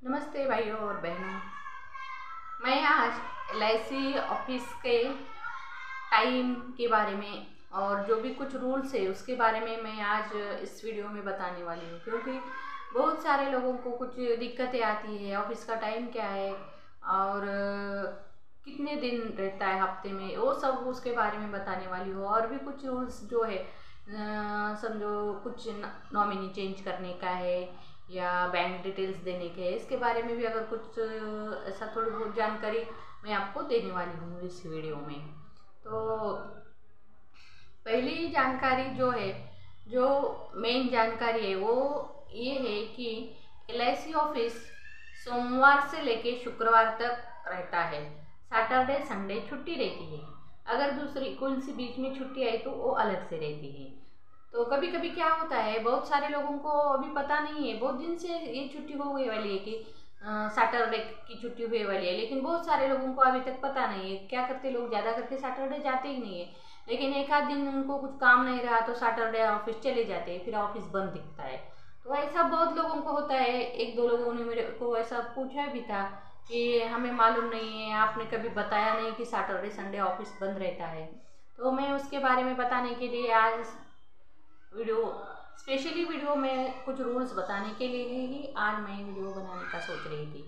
नमस्ते भाइयों और बहनों। मैं आज LIC ऑफिस के टाइम के बारे में और जो भी कुछ रूल्स है उसके बारे में मैं आज इस वीडियो में बताने वाली हूँ, क्योंकि बहुत सारे लोगों को कुछ दिक्कतें आती है। ऑफिस का टाइम क्या है और कितने दिन रहता है हफ्ते में, वो सब उसके बारे में बताने वाली हूँ। और भी कुछ रूल्स जो है, समझो कुछ नॉमिनी चेंज करने का है या बैंक डिटेल्स देने के, इसके बारे में भी अगर कुछ ऐसा थोड़ी बहुत जानकारी मैं आपको देने वाली हूँ इस वीडियो में। तो पहली जानकारी जो है, जो मेन जानकारी है वो ये है कि LIC ऑफिस सोमवार से लेके शुक्रवार तक रहता है। सैटरडे संडे छुट्टी रहती है। अगर दूसरी कौन सी बीच में छुट्टी आई तो वो अलग से रहती है। तो कभी कभी क्या होता है, बहुत सारे लोगों को अभी पता नहीं है, बहुत दिन से ये छुट्टी हो गई वाली है कि सैटरडे की छुट्टी हुई वाली है, लेकिन बहुत सारे लोगों को अभी तक पता नहीं है। क्या करते लोग, ज़्यादा करके सैटरडे जाते ही नहीं है, लेकिन एक आध दिन उनको कुछ काम नहीं रहा तो सैटरडे ऑफिस चले जाते हैं, फिर ऑफिस बंद दिखता है। तो ऐसा बहुत लोगों को होता है। एक दो लोगों ने मेरे को ऐसा पूछा भी था कि हमें मालूम नहीं है, आपने कभी बताया नहीं कि सैटरडे संडे ऑफिस बंद रहता है। तो मैं उसके बारे में बताने के लिए आज वीडियो, स्पेशली वीडियो में कुछ रूल्स बताने के लिए ही आज मैं वीडियो बनाने का सोच रही थी,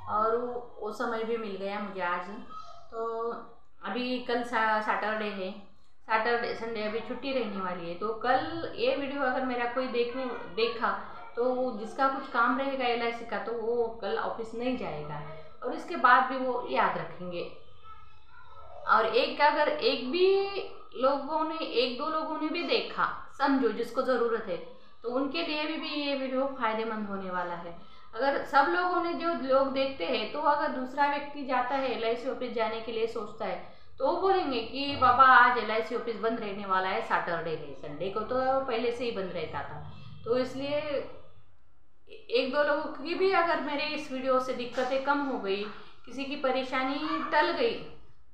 और वो समय भी मिल गया मुझे आज। तो अभी कल सैटरडे है, सैटरडे संडे अभी छुट्टी रहने वाली है। तो कल ये वीडियो अगर मेरा कोई देखा तो जिसका कुछ काम रहेगा LIC का, तो वो कल ऑफिस नहीं जाएगा और इसके बाद भी वो याद रखेंगे। और अगर एक दो लोगों ने भी देखा, समझो जिसको ज़रूरत है, तो उनके लिए भी ये वीडियो फायदेमंद होने वाला है। अगर सब लोगों ने, जो लोग देखते हैं, तो अगर दूसरा व्यक्ति जाता है LIC ऑफिस जाने के लिए सोचता है, तो वो बोलेंगे कि बाबा आज LIC ऑफिस बंद रहने वाला है, सैटरडे है, संडे को तो पहले से ही बंद रहता था। तो इसलिए एक दो लोगों की भी अगर मेरे इस वीडियो से दिक्कतें कम हो गई, किसी की परेशानी टल गई,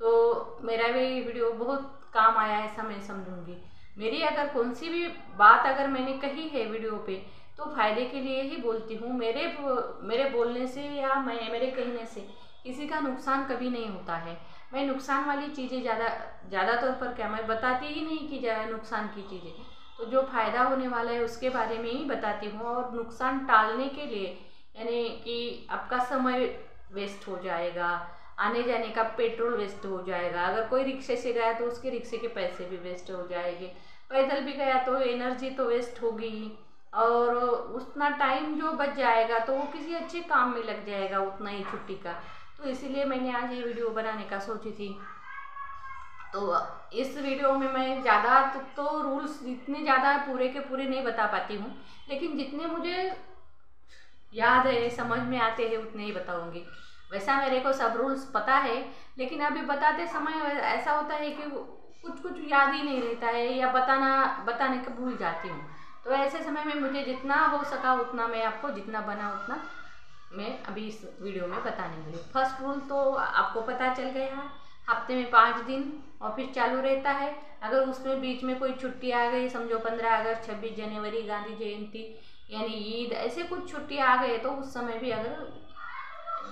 तो मेरा भी वीडियो बहुत काम आया ऐसा मैं समझूंगी। मेरी अगर कौन सी भी बात अगर मैंने कही है वीडियो पे, तो फायदे के लिए ही बोलती हूँ। मेरे बोलने से या मेरे कहने से किसी का नुकसान कभी नहीं होता है। मैं नुकसान वाली चीज़ें ज़्यादातर पर क्या मैं बताती ही नहीं कि नुकसान की चीज़ें, तो जो फ़ायदा होने वाला है उसके बारे में ही बताती हूँ। और नुकसान टालने के लिए, यानी कि आपका समय वेस्ट हो जाएगा, आने जाने का पेट्रोल वेस्ट हो जाएगा। अगर कोई रिक्शे से गया तो उसके रिक्शे के पैसे भी वेस्ट हो जाएंगे, पैदल भी गया तो एनर्जी तो वेस्ट होगी, और उतना टाइम जो बच जाएगा तो वो किसी अच्छे काम में लग जाएगा उतना ही छुट्टी का। तो इसीलिए मैंने आज ये वीडियो बनाने का सोची थी। तो इस वीडियो में मैं ज़्यादा तो रूल्स इतने ज़्यादा पूरे के पूरे नहीं बता पाती हूँ, लेकिन जितने मुझे याद है, समझ में आते हैं, उतने ही बताऊंगी। वैसा मेरे को सब रूल्स पता है, लेकिन अभी बताते समय ऐसा होता है कि कुछ कुछ याद ही नहीं रहता है या बताने का भूल जाती हूँ। तो ऐसे समय में मुझे जितना हो सका उतना मैं आपको, जितना बना उतना मैं अभी इस वीडियो में बताने वाली हूँ। फर्स्ट रूल तो आपको पता चल गया, हफ्ते में 5 दिन ऑफिस चालू रहता है। अगर उसमें बीच में कोई छुट्टी आ गई, समझो 15 अगस्त, 26 जनवरी, गांधी जयंती यानी ईद, ऐसे कुछ छुट्टी आ गए, तो उस समय भी अगर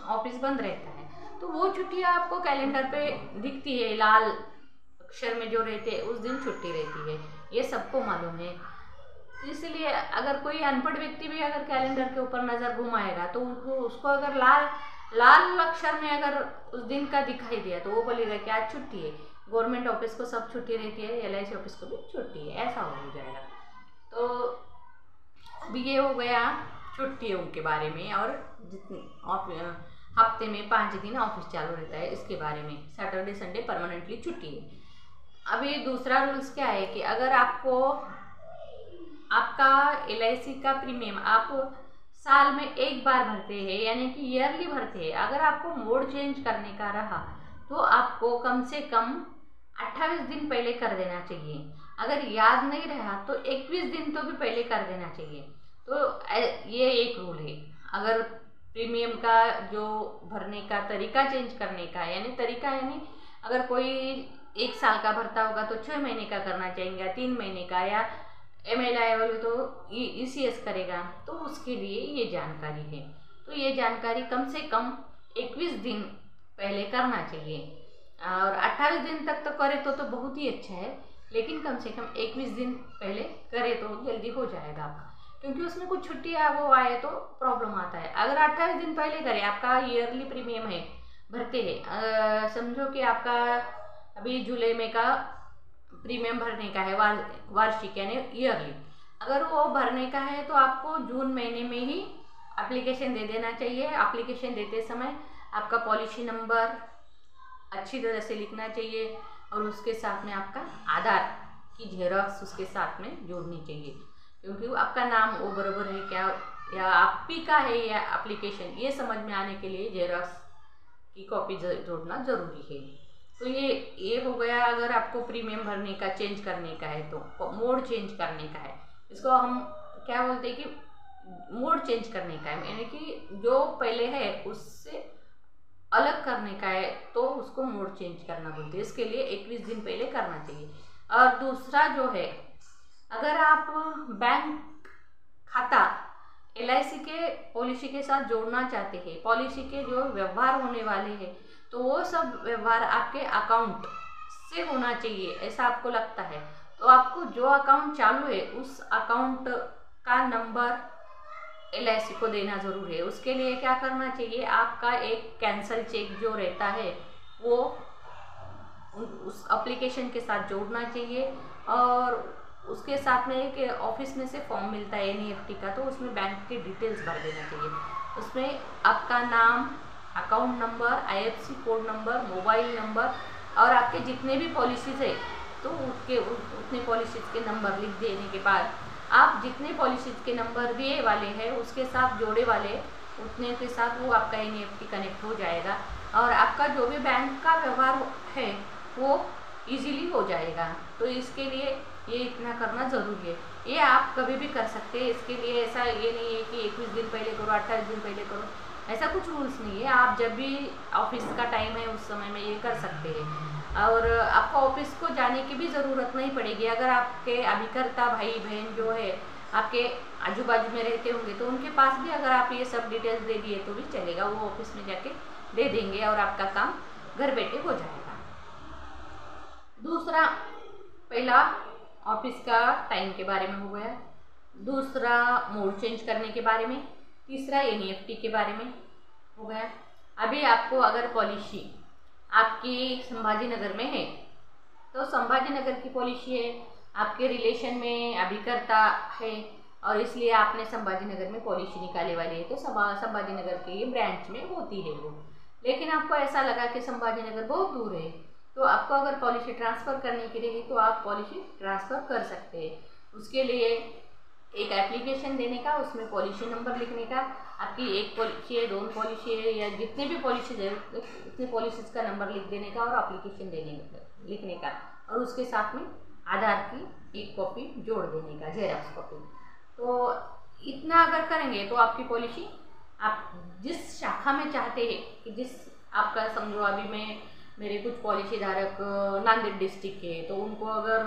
ऑफिस बंद रहता है तो वो छुट्टियाँ आपको कैलेंडर पे दिखती है, लाल अक्षर में जो रहते हैं, उस दिन छुट्टी रहती है, ये सबको मालूम है। इसलिए अगर कोई अनपढ़ व्यक्ति भी अगर कैलेंडर के ऊपर नज़र घुमाएगा तो उसको अगर लाल लाल अक्षर में अगर उस दिन का दिखाई दिया तो वो बोलेगा कि आज छुट्टी है। गवर्नमेंट ऑफिस को सब छुट्टी रहती है, LIC ऑफिस को भी छुट्टी है, ऐसा हो जाएगा। तो अभी ये हो गया छुट्टियों के बारे में, और हफ्ते में 5 दिन ऑफिस चालू रहता है इसके बारे में। सैटरडे संडे परमानेंटली छुट्टी है। अभी दूसरा रूल्स क्या है कि अगर आपका LIC का प्रीमियम आप साल में एक बार भरते हैं, यानी कि ईयरली भरते हैं, अगर आपको मोड चेंज करने का रहा तो आपको कम से कम 28 दिन पहले कर देना चाहिए। अगर याद नहीं रहा तो 21 दिन तो भी पहले कर देना चाहिए। तो ये एक रूल है। अगर प्रीमियम का जो भरने का तरीका चेंज करने का, यानी तरीका, यानी अगर कोई 1 साल का भरता होगा तो 6 महीने का करना चाहेंगे, 3 महीने का, या MLI वाले तो ECS करेगा, तो उसके लिए ये जानकारी है। तो ये जानकारी कम से कम 21 दिन पहले करना चाहिए। और 28 दिन तक तो करे तो बहुत ही अच्छा है, लेकिन कम से कम 21 दिन पहले करे तो जल्दी हो जाएगा आपका, क्योंकि उसमें कुछ छुट्टियाँ वो आए तो प्रॉब्लम आता है। अगर 28 दिन पहले करें, आपका ईयरली प्रीमियम है भरते हैं, समझो कि आपका अभी जुलाई में का प्रीमियम भरने का है, वार्षिक यानी ईयरली, अगर वो भरने का है तो आपको जून महीने में ही एप्लीकेशन दे देना चाहिए। एप्लीकेशन देते समय आपका पॉलिसी नंबर अच्छी तरह से लिखना चाहिए और उसके साथ में आपका आधार की जेरॉक्स उसके साथ में जोड़नी चाहिए, क्योंकि आपका नाम वो बराबर है क्या या आप ही का है या एप्लीकेशन, ये समझ में आने के लिए जेरॉक्स की कॉपी जोड़ना ज़रूरी है। तो ये हो गया अगर आपको प्रीमियम भरने का चेंज करने का है तो मोड चेंज करने का है, इसको हम क्या बोलते हैं कि मोड चेंज करने का है, यानी कि जो पहले है उससे अलग करने का है तो उसको मोड चेंज करना बोलते हैं। इसके लिए 21 दिन पहले करना चाहिए। और दूसरा जो है, अगर आप बैंक खाता LIC के पॉलिसी के साथ जोड़ना चाहते हैं, पॉलिसी के जो व्यवहार होने वाले हैं तो वो सब व्यवहार आपके अकाउंट से होना चाहिए, ऐसा आपको लगता है तो आपको जो अकाउंट चालू है उस अकाउंट का नंबर LIC को देना ज़रूरी है। उसके लिए क्या करना चाहिए, आपका एक कैंसल चेक जो रहता है वो उस एप्लीकेशन के साथ जोड़ना चाहिए, और उसके साथ में एक ऑफिस में से फॉर्म मिलता है NEFT का, तो उसमें बैंक के डिटेल्स भर देना चाहिए। उसमें आपका नाम, account number, IFSC code number, mobile number और आपके जितने भी पॉलिसीज़ है तो उतने पॉलिसीज़ के नंबर लिख देने के बाद आप जितने पॉलिसीज़ के नंबर दिए वाले हैं उसके साथ जोड़े वाले उतने के साथ वो आपका NEFT कनेक्ट हो जाएगा और आपका जो भी बैंक का व्यवहार है वो इजीली हो जाएगा। तो इसके लिए ये इतना करना ज़रूरी है। ये आप कभी भी कर सकते हैं, इसके लिए ऐसा ये नहीं है कि 21 दिन पहले करो, 28 दिन पहले करो, ऐसा कुछ रूल्स नहीं है। आप जब भी ऑफिस का टाइम है उस समय में ये कर सकते हैं और आपको ऑफिस को जाने की भी ज़रूरत नहीं पड़ेगी। अगर आपके अभिकर्ता भाई बहन जो है आपके आजू बाजू में रहते होंगे तो उनके पास भी अगर आप ये सब डिटेल्स दे दिए तो भी चलेगा, वो ऑफिस में जाके दे देंगे और आपका काम घर बैठे हो जाएगा। दूसरा, पहला ऑफिस का टाइम के बारे में हो गया, दूसरा मोड चेंज करने के बारे में, तीसरा NEFT के बारे में हो गया। अभी आपको अगर पॉलिसी आपकी संभाजी नगर में है तो संभाजी नगर की पॉलिसी है, आपके रिलेशन में अभिकर्ता है और इसलिए आपने संभाजी नगर में पॉलिसी निकाले वाली है तो संभाजी नगर के ब्रांच में होती है वो। लेकिन आपको ऐसा लगा कि संभाजी नगर बहुत दूर है तो आपको अगर पॉलिसी ट्रांसफ़र करने के लिए तो आप पॉलिसी ट्रांसफ़र कर सकते हैं। उसके लिए एक एप्लीकेशन देने का, उसमें पॉलिसी नंबर लिखने का, आपकी एक पॉलिसी है, 2 पॉलिसी है या जितने भी पॉलिसीज है उतने पॉलिसीज का नंबर लिख देने का और एप्लीकेशन लिखने का और उसके साथ में आधार की एक कॉपी जोड़ देने का, जेरॉक्स कॉपी। तो इतना अगर करेंगे तो आपकी पॉलिसी आप जिस शाखा में चाहते हैं कि जिस आपका समझो अभी मेरे कुछ पॉलिसी धारक नांदेड़ डिस्ट्रिक्ट के तो उनको अगर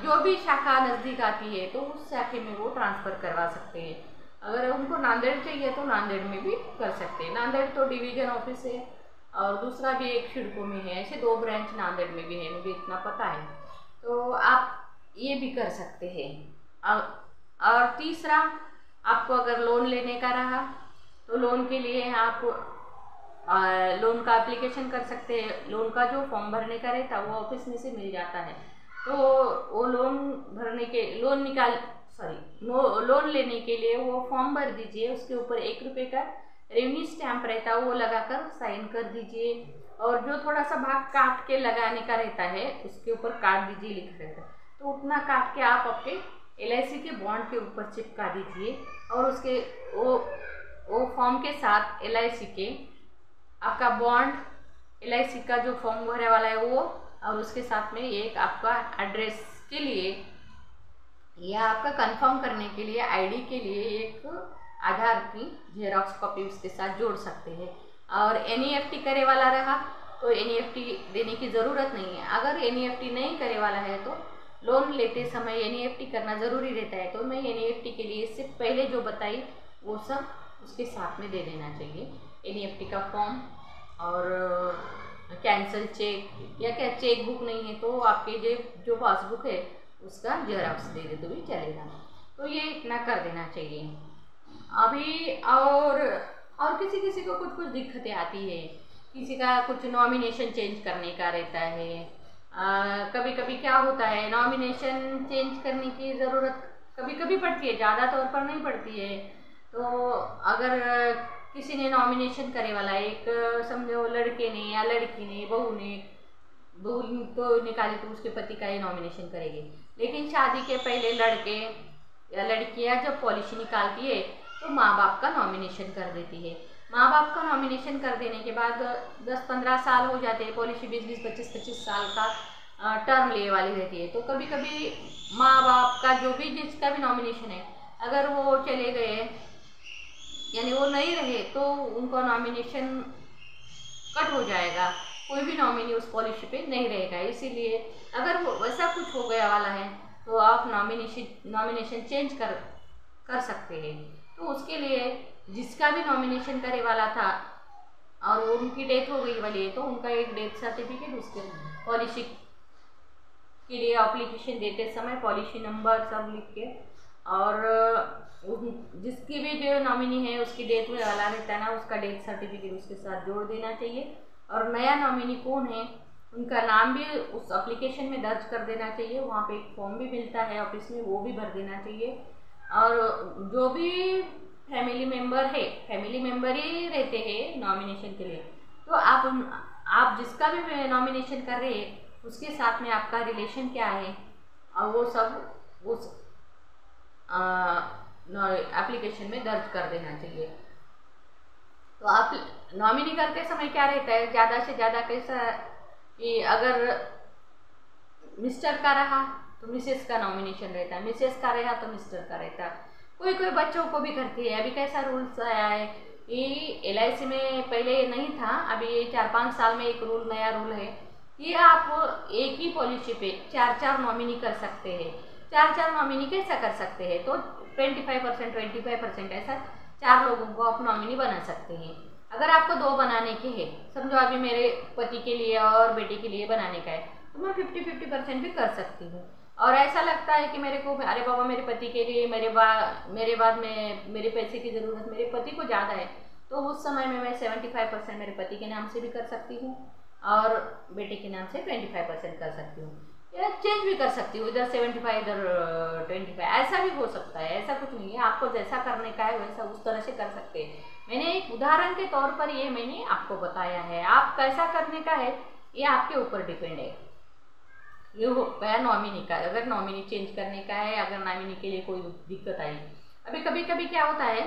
जो भी शाखा नज़दीक आती है तो उस शाखे में वो ट्रांसफ़र करवा सकते हैं। अगर उनको नांदेड़ चाहिए तो नांदेड़ में भी कर सकते हैं। नांदेड़ तो डिवीज़न ऑफिस है और दूसरा भी एक शिड़को में है, ऐसे 2 ब्रांच नांदेड़ में भी है, मुझे इतना पता है। तो आप ये भी कर सकते हैं। और तीसरा, आपको अगर लोन लेने का रहा तो लोन के लिए आप लोन का एप्लीकेशन कर सकते हैं। लोन का जो फॉर्म भरने का रहता है वो ऑफिस में से मिल जाता है, तो वो लोन लेने के लिए वो फॉर्म भर दीजिए, उसके ऊपर 1 रुपये का रेवेन्यू स्टैम्प रहता है वो लगाकर साइन कर दीजिए और जो थोड़ा सा भाग काट के लगाने का रहता है उसके ऊपर काट दीजिए लिखा रहता है, तो उतना काट के आप अपने LIC के बॉन्ड के ऊपर चिपका दीजिए और उसके वो फॉर्म के साथ LIC के आपका बॉन्ड, LIC का जो फॉर्म भरने वाला है वो और उसके साथ में एक आपका एड्रेस के लिए या आपका कंफर्म करने के लिए ID के लिए एक आधार की जेरॉक्स कॉपी उसके साथ जोड़ सकते हैं। और NEFT करे वाला रहा तो NEFT देने की ज़रूरत नहीं है। अगर NEFT नहीं करे वाला है तो लोन लेते समय NEFT करना ज़रूरी रहता है, तो मैं NEFT के लिए इससे पहले जो बताई वो सब उसके साथ में दे देना चाहिए। NEFT का फॉर्म और कैंसल चेक या क्या चेक बुक नहीं है तो आपके जो पासबुक है उसका जेरॉक्स दे दे तो भी चलेगा। तो ये इतना कर देना चाहिए अभी। और किसी किसी को कुछ कुछ दिक्कतें आती है, किसी का कुछ नॉमिनेशन चेंज करने का रहता है। कभी कभी क्या होता है, नॉमिनेशन चेंज करने की ज़रूरत कभी कभी पड़ती है, ज़्यादा तौर पर नहीं पड़ती है। तो अगर किसी ने नॉमिनेशन करे वाला, एक समझो लड़के ने या लड़की ने, बहू तो निकाली तो उसके पति का ही नॉमिनेशन करेगी। लेकिन शादी के पहले लड़के या लड़कियां जब पॉलिसी निकालती है तो माँ बाप का नॉमिनेशन कर देती है। माँ बाप का नॉमिनेशन कर देने के बाद 10-15 साल हो जाते हैं, पॉलिसी 20-20, 25-25 साल का टर्म ले वाली रहती है। तो कभी कभी माँ बाप का जो भी जिसका भी नॉमिनेशन है, अगर वो चले गए यानी वो नहीं रहे तो उनका नॉमिनेशन कट हो जाएगा, कोई भी नॉमिनी उस पॉलिसी पे नहीं रहेगा। इसीलिए अगर वो वैसा कुछ हो गया वाला है तो आप नॉमिनेशन चेंज कर सकते हैं। तो उसके लिए जिसका भी नॉमिनेशन करे वाला था और उनकी डेथ हो गई वाली है तो उनका एक डेथ सर्टिफिकेट उसके पॉलिसी के लिए एप्लीकेशन देते समय पॉलिसी नंबर सब लिख के, और जिसकी भी जो नॉमिनी है उसकी डेथ में वाला रहता है ना, उसका डेथ सर्टिफिकेट उसके साथ जोड़ देना चाहिए। और नया नॉमिनी कौन है उनका नाम भी उस एप्लीकेशन में दर्ज कर देना चाहिए। वहाँ पे एक फॉर्म भी मिलता है ऑफिस में, वो भी भर देना चाहिए। और जो भी फैमिली मेम्बर है, फैमिली मेम्बर ही रहते हैं नॉमिनेशन के लिए, तो आप जिसका भी नॉमिनेशन कर रहे हैं उसके साथ में आपका रिलेशन क्या है और वो सब उस एप्लीकेशन में दर्ज कर देना चाहिए। तो आप नॉमिनी करते समय क्या रहता है, ज़्यादा से ज़्यादा कैसा कि अगर मिस्टर का रहा तो मिसेस का नॉमिनेशन रहता है, मिसेस का रहा तो मिस्टर का रहता है। कोई कोई बच्चों को भी करती है। अभी कैसा रूल्स आया है कि LIC में पहले नहीं था, अभी ये 4-5 साल में एक नया रूल है कि आप एक ही पॉलिसी पे 4-4 नॉमिनी कर सकते हैं। 4-4 नॉमिनी कैसा कर सकते हैं, तो 25% ऐसा 4 लोगों को आप नॉमिनी बना सकते हैं। अगर आपको 2 बनाने के हैं, समझो अभी मेरे पति के लिए और बेटे के लिए बनाने का है, तो मैं 50-50% भी कर सकती हूँ। और ऐसा लगता है कि मेरे को अरे बाबा मेरे पति के लिए मेरे बाद में मेरे पैसे की ज़रूरत मेरे पति को ज़्यादा है, तो उस समय में मैं 75% मेरे पति के नाम से भी कर सकती हूँ और बेटे के नाम से 25% कर सकती हूँ, या चेंज भी कर सकती हूँ, इधर 75 इधर 25, ऐसा भी हो सकता है। ऐसा कुछ नहीं है, आपको जैसा करने का है वैसा उस तरह से कर सकते हैं। मैंने एक उदाहरण के तौर पर ये मैंने आपको बताया है, आप कैसा करने का है ये आपके ऊपर डिपेंड है। ये हो गया नॉमिनी का, अगर नॉमिनी चेंज करने का है, अगर नॉमिनी के लिए कोई दिक्कत आई। अभी कभी कभी क्या होता है,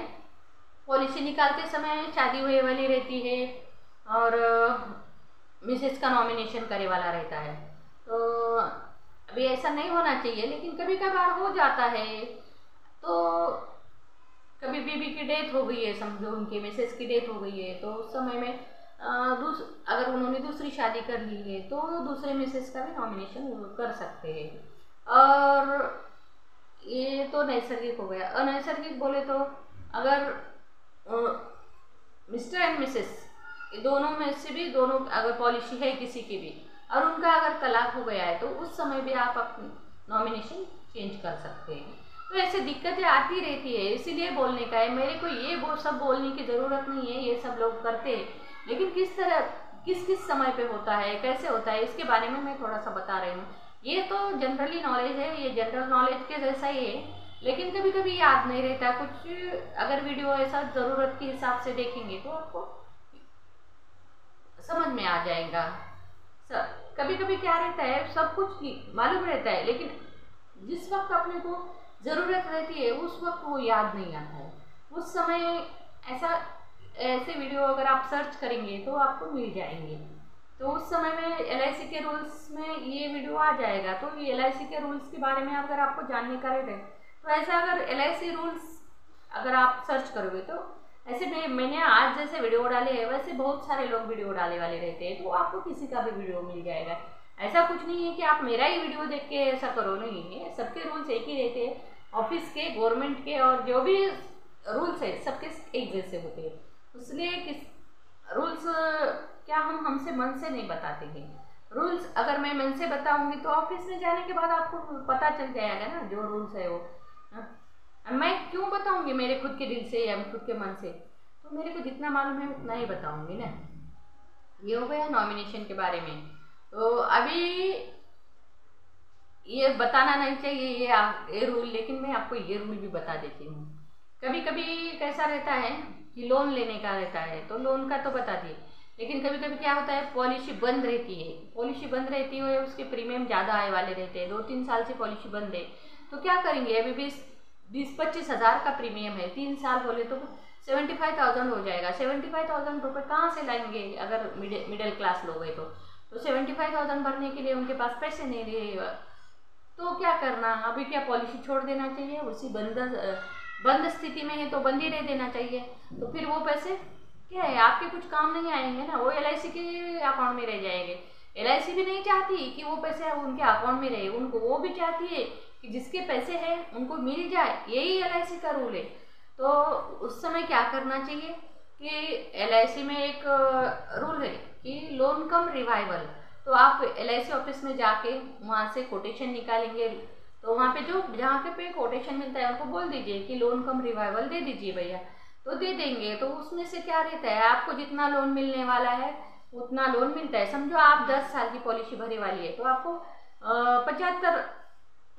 पॉलिसी निकालते समय शादी हुए वाली रहती है और मिसेस का नॉमिनेशन करे वाला रहता है, तो अभी ऐसा नहीं होना चाहिए, लेकिन कभी कभार हो जाता है। तो कभी बीबी की डेथ हो गई है, समझो उनकी मिसेस की डेथ हो गई है, तो उस समय में अगर उन्होंने दूसरी शादी कर ली है तो दूसरे मिसेस का भी नॉमिनेशन कर सकते हैं। और ये तो नैसर्गिक हो गया। अनैसर्गिक बोले तो अगर मिस्टर एंड मिसेस दोनों में से भी दोनों अगर पॉलिसी है किसी की भी और उनका अगर तलाक हो गया है तो उस समय भी आप अपनी नॉमिनेशन चेंज कर सकते हैं। तो ऐसे दिक्कतें आती रहती है, इसीलिए बोलने का है। मेरे को ये वो सब बोलने की ज़रूरत नहीं है, ये सब लोग करते हैं, लेकिन किस तरह किस समय पे होता है, कैसे होता है, इसके बारे में मैं थोड़ा सा बता रही हूँ। ये तो जनरली नॉलेज है, ये जनरल नॉलेज के जैसा ही है, लेकिन कभी कभी याद नहीं रहता कुछ। अगर वीडियो ऐसा ज़रूरत के हिसाब से देखेंगे तो आपको समझ में आ जाएगा। कभी कभी क्या रहता है, सब कुछ मालूम रहता है, लेकिन जिस वक्त अपने को ज़रूरत रहती है उस वक्त वो याद नहीं आता है। उस समय ऐसे वीडियो अगर आप सर्च करेंगे तो आपको मिल जाएंगे, तो उस समय में LIC के रूल्स में ये वीडियो आ जाएगा। तो ये LIC के रूल्स के बारे में अगर आपको जानने का रहता है तो ऐसा अगर LIC रूल्स अगर आप सर्च करोगे तो ऐसे मैंने आज जैसे वीडियो डाले हैं वैसे बहुत सारे लोग वीडियो डाले वाले रहते हैं, तो आपको किसी का भी वीडियो मिल जाएगा। ऐसा कुछ नहीं है कि आप मेरा ही वीडियो देख के ऐसा करो, नहीं है। सबके रूल्स एक ही रहते हैं, ऑफिस के, गवर्नमेंट के, और जो भी रूल्स है सबके एक जैसे होते हैं, इसलिए किस रूल्स क्या हम हमसे मन से नहीं बताते हैं। रूल्स अगर मैं मन से बताऊंगी तो ऑफिस में जाने के बाद आपको पता चल जाएगा ना जो रूल्स है वो। मैं क्यों बताऊंगी मेरे खुद के दिल से या खुद के मन से, तो मेरे को जितना मालूम है उतना ही बताऊंगी ना। ये हो गया नॉमिनेशन के बारे में। तो अभी ये बताना नहीं चाहिए ये रूल, लेकिन मैं आपको ये रूल भी बता देती हूँ। कभी कभी कैसा रहता है कि लोन लेने का रहता है, तो लोन का तो बता दिए, लेकिन कभी कभी क्या होता है पॉलिसी बंद रहती है। पॉलिसी बंद रहती है, उसके प्रीमियम ज़्यादा आए वाले रहते हैं, 2-3 साल से पॉलिसी बंद है, तो क्या करेंगे। अभी 20-25 हज़ार का प्रीमियम है, 3 साल बोले तो 75,000 हो जाएगा। 75,000 रुपये कहाँ से लाएंगे अगर मिडिल क्लास लोग हैं तो 75,000 भरने के लिए उनके पास पैसे नहीं रहे, तो क्या करना। अभी क्या पॉलिसी छोड़ देना चाहिए, उसी बंद स्थिति में है तो बंद ही रह देना चाहिए। तो फिर वो पैसे क्या है आपके कुछ काम नहीं आएंगे ना, वो LIC के अकाउंट में रह जाएंगे। LIC भी नहीं चाहती कि वो पैसे उनके अकाउंट में रहे, उनको वो भी चाहती है कि जिसके पैसे हैं उनको मिल जाए, यही LIC का रूल है। तो उस समय क्या करना चाहिए कि LIC में एक रूल है कि लोन कम रिवाइवल, तो आप LIC ऑफिस में जाके वहाँ से कोटेशन निकालेंगे, तो वहाँ पे जहाँ पे कोटेशन मिलता है उनको बोल दीजिए कि लोन कम रिवाइवल दे दीजिए भैया, तो दे देंगे। तो उसमें से क्या रहता है आपको जितना लोन मिलने वाला है उतना लोन मिलता है। समझो आप 10 साल की पॉलिसी भरे वाली है, तो आपको 75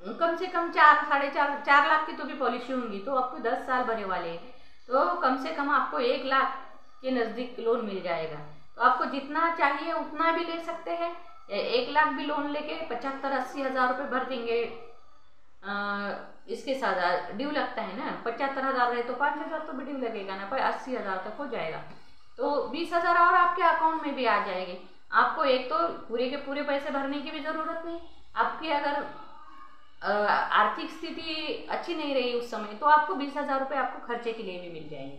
कम से कम 4 लाख की तो भी पॉलिसी होंगी, तो आपको 10 साल भरे वाले हैं, तो कम से कम आपको 1 लाख के नज़दीक लोन मिल जाएगा। तो आपको जितना चाहिए उतना भी ले सकते हैं, 1 लाख भी लोन लेके 75-80 हज़ार रुपये भर देंगे। इसके साथ ड्यू लगता है ना, 75,000 रहे तो 5,000 तो भी ड्यू लगेगा ना, पर 80,000 तक हो जाएगा, तो 20,000 और आपके अकाउंट में भी आ जाएंगे। आपको एक तो पूरे के पूरे पैसे भरने की भी ज़रूरत नहीं। आपकी अगर आर्थिक स्थिति अच्छी नहीं रही उस समय, तो आपको 20,000 रुपये आपको खर्चे के लिए भी मिल जाएंगे।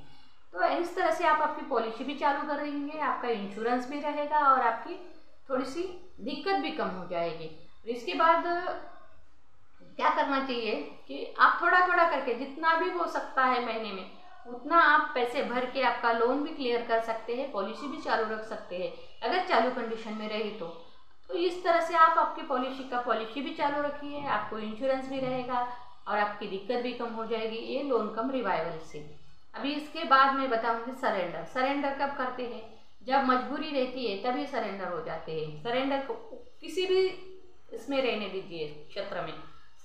तो इस तरह से आप आपकी पॉलिसी भी चालू कर रहेंगे, आपका इंश्योरेंस भी रहेगा और आपकी थोड़ी सी दिक्कत भी कम हो जाएगी। इसके बाद क्या करना चाहिए कि आप थोड़ा थोड़ा करके जितना भी हो सकता है महीने में उतना आप पैसे भर के आपका लोन भी क्लियर कर सकते हैं, पॉलिसी भी चालू रख सकते हैं अगर चालू कंडीशन में रही तो इस तरह से आप आपकी पॉलिसी भी चालू रखिए, आपको इंश्योरेंस भी रहेगा और आपकी दिक्कत भी कम हो जाएगी ये लोन कम रिवाइवल से। अभी इसके बाद मैं बताऊंगी सरेंडर कब करते हैं, जब मजबूरी रहती है तभी सरेंडर हो जाते हैं। सरेंडर को किसी भी इसमें रहने दीजिए क्षेत्र में,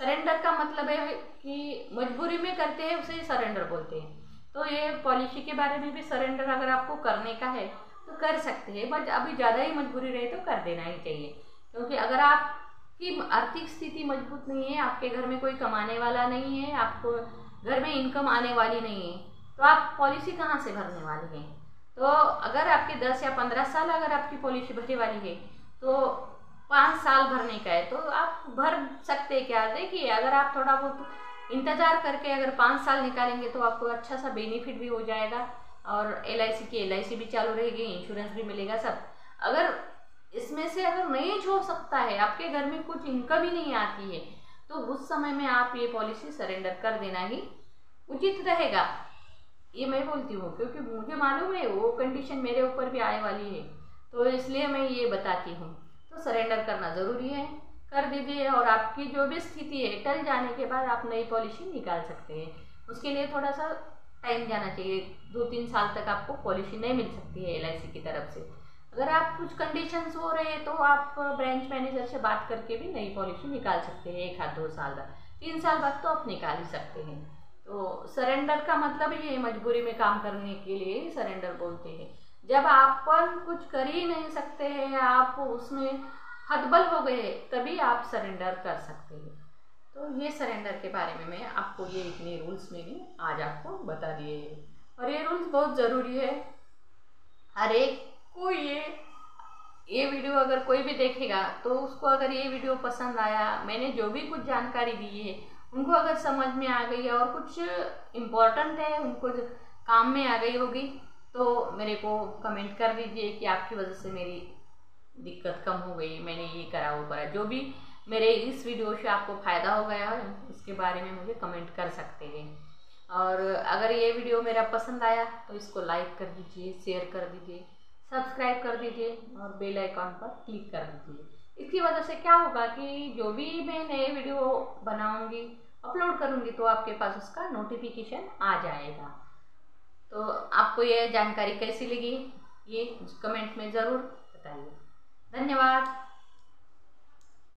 सरेंडर का मतलब है कि मजबूरी में करते हैं उसे सरेंडर बोलते हैं। तो ये पॉलिसी के बारे में भी सरेंडर अगर आपको करने का है तो कर सकते हैं, बट अभी ज़्यादा ही मजबूरी रहे तो कर देना ही चाहिए, क्योंकि अगर आपकी आर्थिक स्थिति मजबूत नहीं है, आपके घर में कोई कमाने वाला नहीं है, आपको घर में इनकम आने वाली नहीं है, तो आप पॉलिसी कहाँ से भरने वाले हैं। तो अगर आपके 10 या 15 साल अगर आपकी पॉलिसी भरने वाली है तो 5 साल भरने का है, तो आप भर सकते हैं। क्या देखिए अगर आप थोड़ा बहुत इंतज़ार करके अगर 5 साल निकालेंगे तो आपको अच्छा सा बेनिफिट भी हो जाएगा और LIC भी चालू रहेगी, इंश्योरेंस भी मिलेगा सब। अगर इसमें से अगर नहीं हो सकता है, आपके घर में कुछ इनकम ही नहीं आती है, तो उस समय में आप ये पॉलिसी सरेंडर कर देना ही उचित रहेगा, ये मैं बोलती हूँ, क्योंकि मुझे मालूम है वो कंडीशन मेरे ऊपर भी आने वाली है, तो इसलिए मैं ये बताती हूँ। तो सरेंडर करना ज़रूरी है, कर दीजिए और आपकी जो भी स्थिति है टल जाने के बाद आप नई पॉलिसी निकाल सकते हैं। उसके लिए थोड़ा सा टाइम जाना चाहिए, 2-3 साल तक आपको पॉलिसी नहीं मिल सकती है LIC की तरफ से। अगर आप कुछ कंडीशंस हो रहे हैं तो आप ब्रांच मैनेजर से बात करके भी नई पॉलिसी निकाल सकते हैं, 1-2 साल बाद, 3 साल बाद तो आप निकाल ही सकते हैं। तो सरेंडर का मतलब ये मजबूरी में काम करने के लिए ही सरेंडर बोलते हैं। जब आप कुछ कर ही नहीं सकते हैं, आप उसमें हतबल हो गए, तभी आप सरेंडर कर सकते हैं। तो ये सरेंडर के बारे में मैं आपको ये इतने रूल्स मैंने आज आपको बता दिए हैं, और ये रूल्स बहुत ज़रूरी है। हर एक को ये वीडियो अगर कोई भी देखेगा तो उसको अगर ये वीडियो पसंद आया, मैंने जो भी कुछ जानकारी दी है उनको अगर समझ में आ गई और कुछ इम्पोर्टेंट है उनको काम में आ गई होगी, तो मेरे को कमेंट कर दीजिए कि आपकी वजह से मेरी दिक्कत कम हो गई, मैंने ये करा वो करा, जो भी मेरे इस वीडियो से आपको फ़ायदा हो गया है उसके बारे में मुझे कमेंट कर सकते हैं। और अगर ये वीडियो मेरा पसंद आया तो इसको लाइक कर दीजिए, शेयर कर दीजिए, सब्सक्राइब कर दीजिए और बेल आइकॉन पर क्लिक कर दीजिए। इसकी वजह से क्या होगा कि जो भी मैं नए वीडियो बनाऊंगी, अपलोड करूंगी, तो आपके पास उसका नोटिफिकेशन आ जाएगा। तो आपको ये जानकारी कैसी लगी ये कमेंट में ज़रूर बताइए। धन्यवाद।